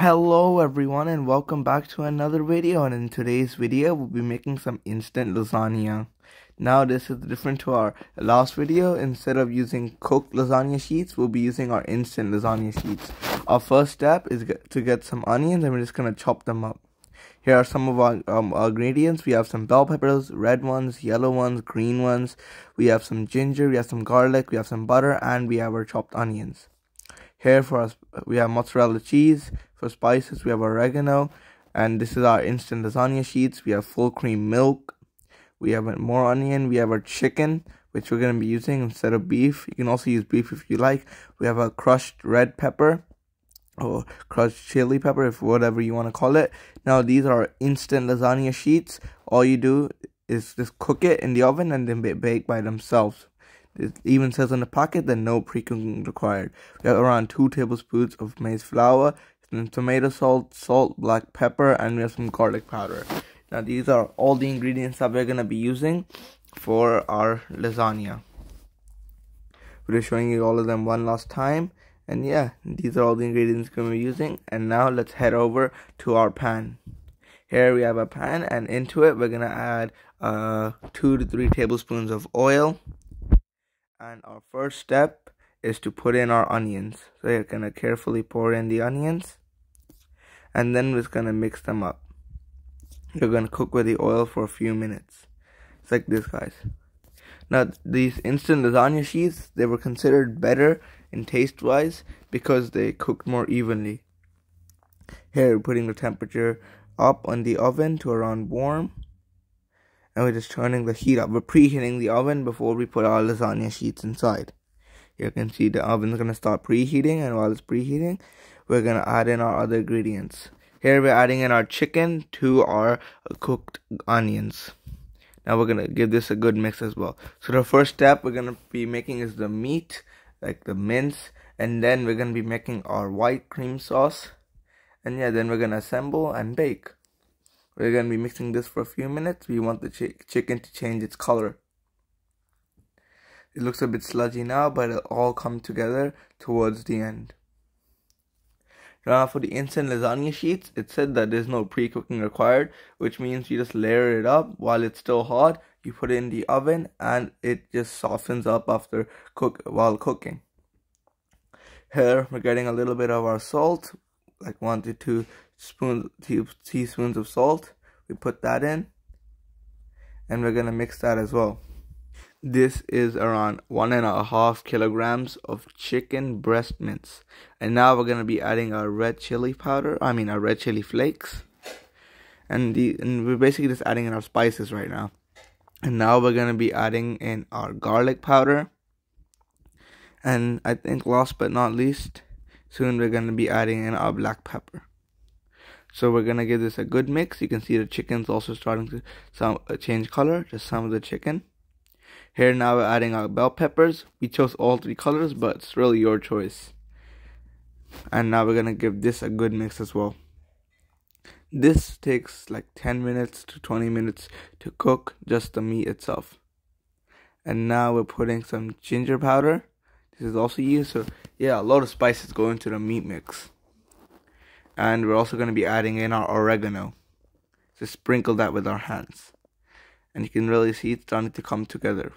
Hello everyone and welcome back to another video, and in today's video we'll be making some instant lasagna. Now this is different to our last video. Instead of using cooked lasagna sheets, we'll be using our instant lasagna sheets. Our first step is to get some onions, and we're just going to chop them up. Here are some of our ingredients. We have some bell peppers, red ones, yellow ones, green ones. We have some ginger, we have some garlic, we have some butter, and we have our chopped onions. Here for us, we have mozzarella cheese. For spices, we have oregano, and this is our instant lasagna sheets. We have full cream milk. We have more onion. We have our chicken, which we're going to be using instead of beef. You can also use beef if you like. We have a crushed red pepper or crushed chili pepper, if whatever you want to call it. Now these are instant lasagna sheets. All you do is just cook it in the oven and then bake by themselves. It even says on the packet that no pre-cooking required. We have around 2 tablespoons of maize flour, some tomato salt, black pepper, and we have some garlic powder. Now these are all the ingredients that we're going to be using for our lasagna. We're just showing you all of them one last time. And yeah, these are all the ingredients we're going to be using. And now let's head over to our pan. Here we have a pan, and into it we're going to add 2 to 3 tablespoons of oil. And our first step is to put in our onions. So you're going to carefully pour in the onions. And then we're just going to mix them up. You're going to cook with the oil for a few minutes. It's like this, guys. Now, these instant lasagna sheets, they were considered better in taste-wise because they cooked more evenly. Here, we're putting the temperature up on the oven to around warm. And we're just turning the heat up. We're preheating the oven before we put our lasagna sheets inside. You can see the oven's going to start preheating, and while it's preheating, we're going to add in our other ingredients. Here we're adding in our chicken to our cooked onions. Now we're going to give this a good mix as well. So the first step we're going to be making is the meat, like the mince, and then we're going to be making our white cream sauce. And yeah, then we're going to assemble and bake. We're going to be mixing this for a few minutes. We want the chicken to change its color. It looks a bit sludgy now, but it'll all come together towards the end. Now for the instant lasagna sheets, it said that there's no pre-cooking required, which means you just layer it up while it's still hot. You put it in the oven and it just softens up while cooking. Here we're getting a little bit of our salt, like 1 to 2 teaspoons of salt. We put that in, and we're gonna mix that as well. This is around 1.5 kilograms of chicken breast mince. And now we're gonna be adding our red chili flakes. And we're basically just adding in our spices right now. And now we're gonna be adding in our garlic powder. And I think last but not least, soon we're gonna be adding in our black pepper. So we're gonna give this a good mix. You can see the chicken's also starting to change color, just some of the chicken. Here now we're adding our bell peppers. We chose all 3 colors, but it's really your choice. And now we're going to give this a good mix as well. This takes like 10 minutes to 20 minutes to cook just the meat itself. And now we're putting some ginger powder. This is also used, so yeah, a lot of spices go into the meat mix. And we're also going to be adding in our oregano. Just sprinkle that with our hands. And you can really see it's starting to come together.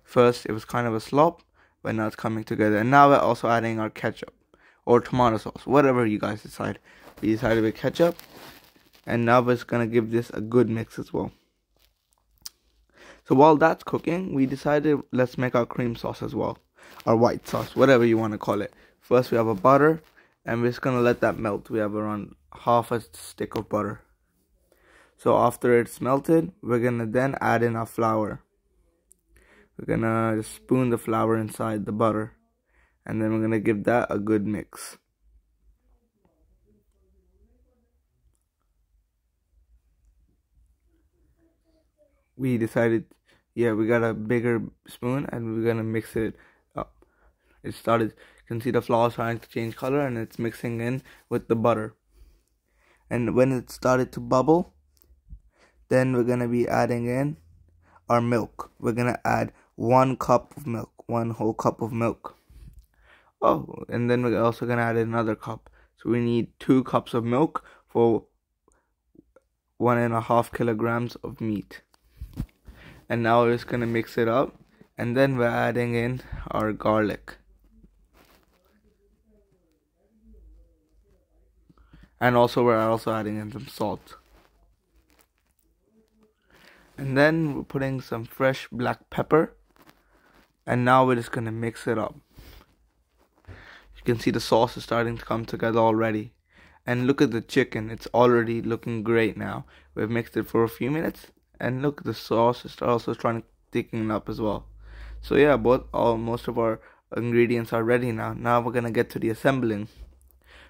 First, it was kind of a slop, but now it's coming together. And now we're also adding our ketchup or tomato sauce, whatever you guys decide. We decided with ketchup, and now we're just gonna give this a good mix as well. So while that's cooking, we decided let's make our cream sauce as well, our white sauce, whatever you want to call it. First, we have a butter, and we're just gonna let that melt. We have around half a stick of butter. So after it's melted, we're going to then add in our flour. We're going to just spoon the flour inside the butter. And then we're going to give that a good mix. We decided, yeah, we got a bigger spoon and we're going to mix it up. You can see the flour starting to change color, and it's mixing in with the butter. And when it started to bubble, then we're going to be adding in our milk. We're going to add 1 cup of milk, 1 whole cup of milk. Oh, and then we're also going to add another cup. So we need 2 cups of milk for 1.5 kilograms of meat. And now we're just gonna mix it up, and then we're adding in our garlic. And also we're also adding in some salt. And then we're putting some fresh black pepper. And now we're just gonna mix it up. You can see the sauce is starting to come together already. And look at the chicken, it's already looking great now. We've mixed it for a few minutes, and look, the sauce is also trying to thicken up as well. So yeah, most of our ingredients are ready now. Now we're gonna get to the assembling.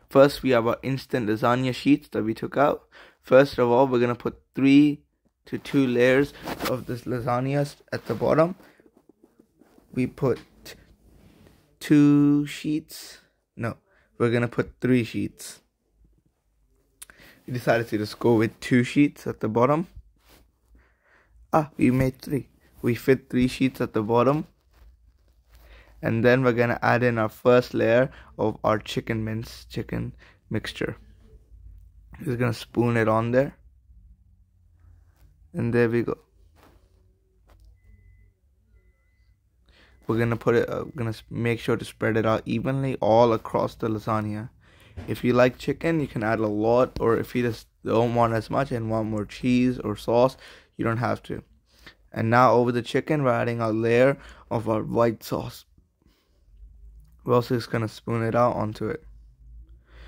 First, we have our instant lasagna sheets that we took out. First of all, we're gonna put 3 to 2 layers of this lasagna at the bottom. We put 2 sheets. No, we're gonna put 3 sheets. We decided to just go with 2 sheets at the bottom. We made 3. We fit 3 sheets at the bottom. And then we're gonna add in our first layer of our chicken mixture. Just gonna spoon it on there. And there we go. We're gonna put it, gonna make sure to spread it out evenly all across the lasagna. If you like chicken, you can add a lot, or if you just don't want as much and want more cheese or sauce, you don't have to. And now over the chicken, we're adding a layer of our white sauce. We're also just gonna spoon it out onto it.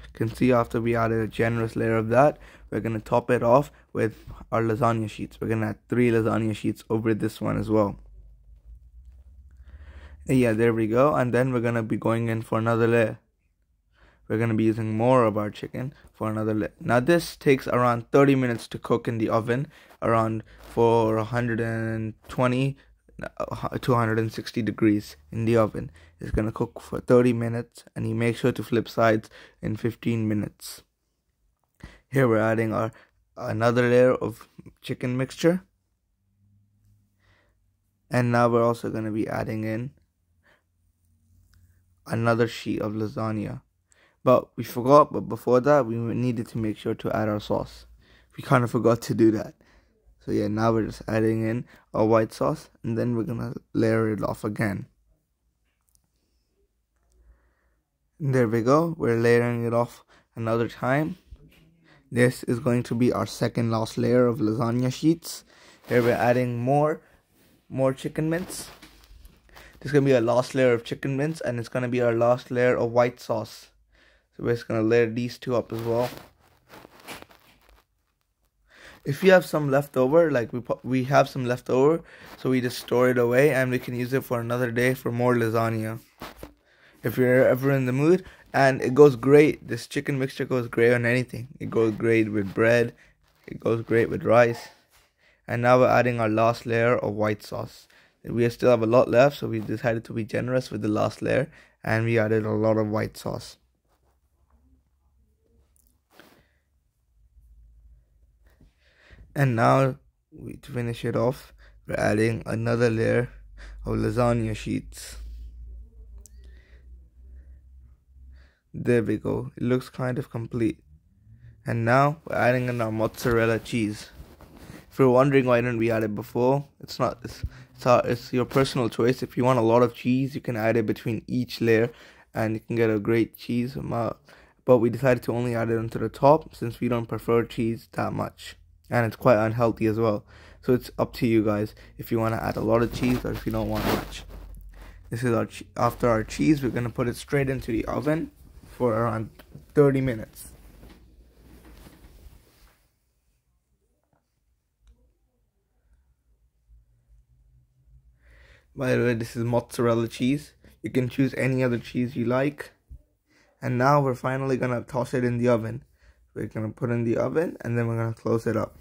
You can see after we added a generous layer of that, we're gonna top it off with our lasagna sheets. We're gonna add 3 lasagna sheets over this one as well. Yeah, there we go. And then we're gonna be going in for another layer. We're going to be using more of our chicken for another layer. Now this takes around 30 minutes to cook in the oven, around for 120 to 160 degrees in the oven. It's going to cook for 30 minutes, and you make sure to flip sides in 15 minutes. Here we're adding our another layer of chicken mixture. And now we're also going to be adding in another sheet of lasagna. But we forgot, but before that, we needed to make sure to add our sauce. We kind of forgot to do that. So yeah, now we're just adding in our white sauce, and then we're gonna layer it off again. And there we go, we're layering it off another time. This is going to be our second last layer of lasagna sheets. Here we're adding more chicken mince. This is gonna be our last layer of chicken mince, and it's gonna be our last layer of white sauce. So we're just going to layer these 2 up as well. If you have some left over, like we have some left over, so we just store it away and we can use it for another day for more lasagna. If you're ever in the mood, and it goes great. This chicken mixture goes great on anything. It goes great with bread. It goes great with rice. And now we're adding our last layer of white sauce. We still have a lot left, so we decided to be generous with the last layer, and we added a lot of white sauce. And now, to finish it off, we're adding another layer of lasagna sheets. There we go. It looks kind of complete. And now, we're adding in our mozzarella cheese. If you're wondering why didn't we add it before, it's your personal choice. If you want a lot of cheese, you can add it between each layer, and you can get a great cheese amount. But we decided to only add it onto the top, since we don't prefer cheese that much. And it's quite unhealthy as well. So it's up to you guys if you want to add a lot of cheese or if you don't want much. This is after our cheese, we're going to put it straight into the oven for around 30 minutes. By the way, this is mozzarella cheese. You can choose any other cheese you like. And now we're finally going to toss it in the oven. We're going to put it in the oven, and then we're going to close it up.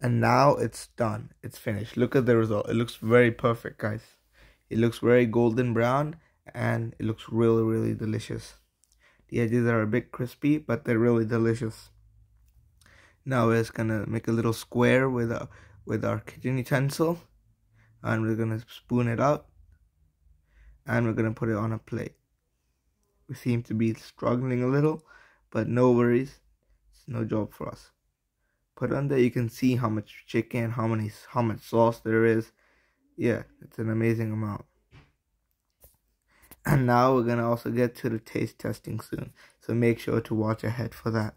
And now it's done. It's finished. Look at the result. It looks very perfect, guys. It looks very golden brown, and it looks really, really delicious. The edges are a bit crispy, but they're really delicious. Now we're just gonna make a little square with with our kitchen utensil, and we're gonna spoon it out, and we're gonna put it on a plate. We seem to be struggling a little, but no worries, it's no job for us. Put on there, you can see how much chicken, how much sauce there is. Yeah, it's an amazing amount. And now we're gonna also get to the taste testing soon, so make sure to watch ahead for that.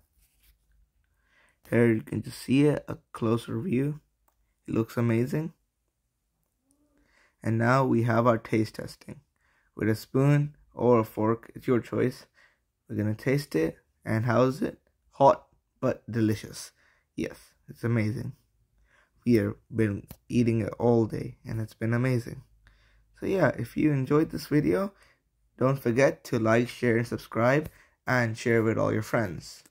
Here you can just see it, a closer view. It looks amazing. And now we have our taste testing. With a spoon or a fork, it's your choice. We're gonna taste it, and how is it? Hot but delicious. Yes, it's amazing. We have been eating it all day, and it's been amazing. So yeah, if you enjoyed this video, don't forget to like, share, and subscribe, and share with all your friends.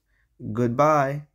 Goodbye.